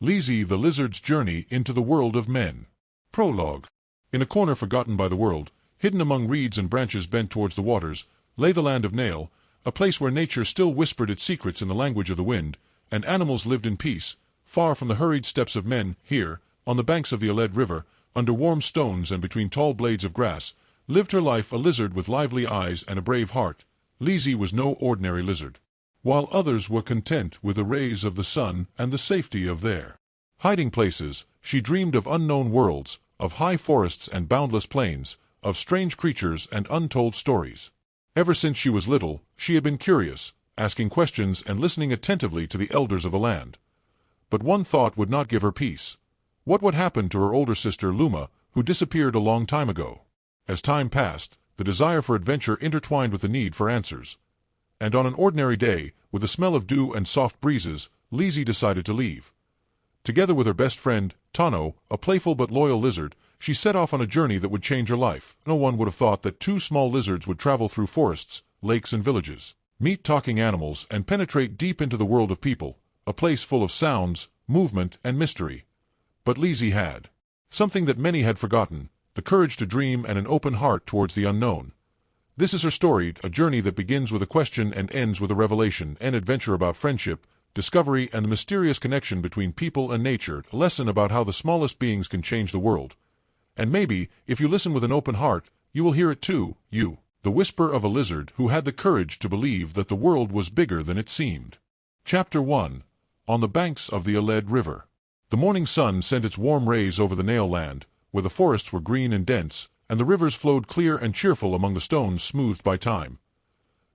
Lizi the Lizard's Journey into the World of Men. Prologue. In a corner forgotten by the world, hidden among reeds and branches bent towards the waters, lay the land of Nale, a place where nature still whispered its secrets in the language of the wind, and animals lived in peace, far from the hurried steps of men. Here, on the banks of the Aled River, under warm stones and between tall blades of grass, lived her life a lizard with lively eyes and a brave heart. Lizi was no ordinary lizard. While others were content with the rays of the sun and the safety of their hiding places, she dreamed of unknown worlds, of high forests and boundless plains, of strange creatures and untold stories. Ever since she was little, she had been curious, asking questions and listening attentively to the elders of the land. But one thought would not give her peace. What would happen to her older sister Luma, who disappeared a long time ago? As time passed, the desire for adventure intertwined with the need for answers. And on an ordinary day, with the smell of dew and soft breezes, Lizi decided to leave. Together with her best friend, Tano, a playful but loyal lizard, she set off on a journey that would change her life. No one would have thought that two small lizards would travel through forests, lakes and villages, meet talking animals and penetrate deep into the world of people, a place full of sounds, movement and mystery. But Lizi had something that many had forgotten, the courage to dream and an open heart towards the unknown. This is her story, a journey that begins with a question and ends with a revelation, an adventure about friendship, discovery and the mysterious connection between people and nature, a lesson about how the smallest beings can change the world. And maybe, if you listen with an open heart, you will hear it too, the whisper of a lizard who had the courage to believe that the world was bigger than it seemed. Chapter 1. On the banks of the Aled River. The morning sun sent its warm rays over the Nale land, where the forests were green and dense, and the rivers flowed clear and cheerful among the stones smoothed by time.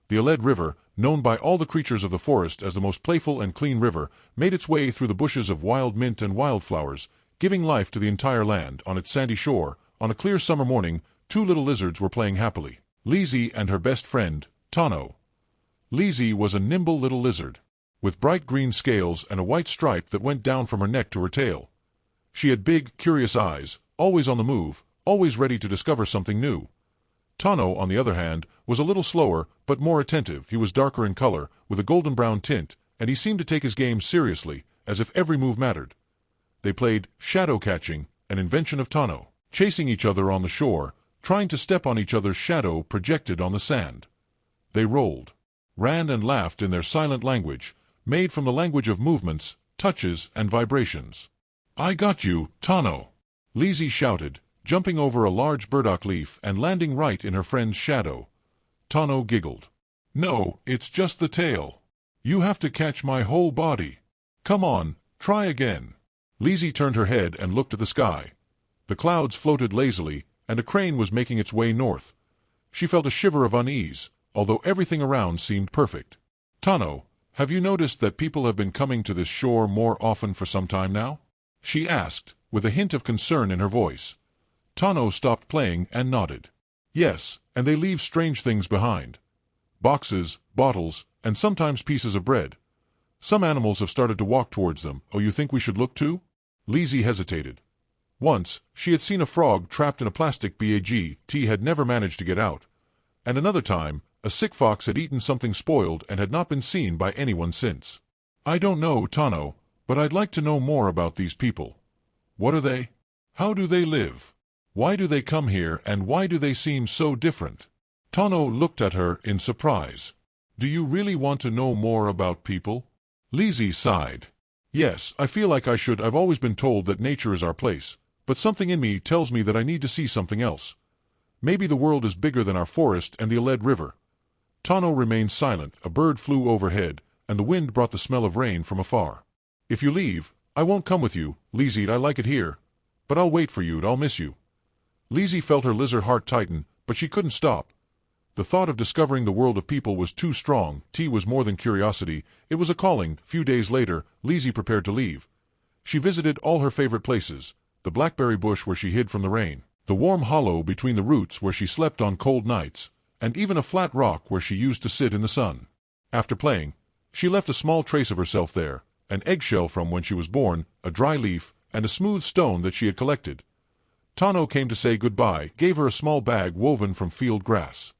The Aled River, known by all the creatures of the forest as the most playful and clean river, made its way through the bushes of wild mint and wildflowers, giving life to the entire land. On its sandy shore, on a clear summer morning, two little lizards were playing happily. Lizi and her best friend, Tano. Lizi was a nimble little lizard, with bright green scales and a white stripe that went down from her neck to her tail. She had big, curious eyes, always on the move, always ready to discover something new. Tano, on the other hand, was a little slower, but more attentive. He was darker in color, with a golden-brown tint, and he seemed to take his game seriously, as if every move mattered. They played shadow-catching, an invention of Tano, chasing each other on the shore, trying to step on each other's shadow projected on the sand. They rolled, ran and laughed in their silent language, made from the language of movements, touches, and vibrations. "I got you, Tano!" Lizi shouted, jumping over a large burdock leaf and landing right in her friend's shadow. Tano giggled. "No, it's just the tail. You have to catch my whole body. Come on, try again." Lizi turned her head and looked at the sky. The clouds floated lazily, and a crane was making its way north. She felt a shiver of unease, although everything around seemed perfect. "Tano, have you noticed that people have been coming to this shore more often for some time now?" she asked, with a hint of concern in her voice. Tano stopped playing and nodded. "Yes, and they leave strange things behind. Boxes, bottles, and sometimes pieces of bread. Some animals have started to walk towards them. Oh, you think we should look too?" Lizi hesitated. Once, she had seen a frog trapped in a plastic bag. Tea had never managed to get out. And another time, a sick fox had eaten something spoiled and had not been seen by anyone since. "I don't know, Tano, but I'd like to know more about these people. What are they? How do they live? Why do they come here and why do they seem so different?" Tano looked at her in surprise. "Do you really want to know more about people?" Lizi sighed. "Yes, I feel like I should. I've always been told that nature is our place, but something in me tells me that I need to see something else. Maybe the world is bigger than our forest and the Aled River." Tano remained silent. A bird flew overhead, and the wind brought the smell of rain from afar. "If you leave, I won't come with you, Lizi. I like it here. But I'll wait for you. I'll miss you." Lizi felt her lizard heart tighten, but she couldn't stop. The thought of discovering the world of people was too strong. Tea was more than curiosity, it was a calling. Few days later, Lizi prepared to leave. She visited all her favorite places, the blackberry bush where she hid from the rain, the warm hollow between the roots where she slept on cold nights, and even a flat rock where she used to sit in the sun. After playing, she left a small trace of herself there, an eggshell from when she was born, a dry leaf, and a smooth stone that she had collected. Tano came to say goodbye, gave her a small bag woven from field grass.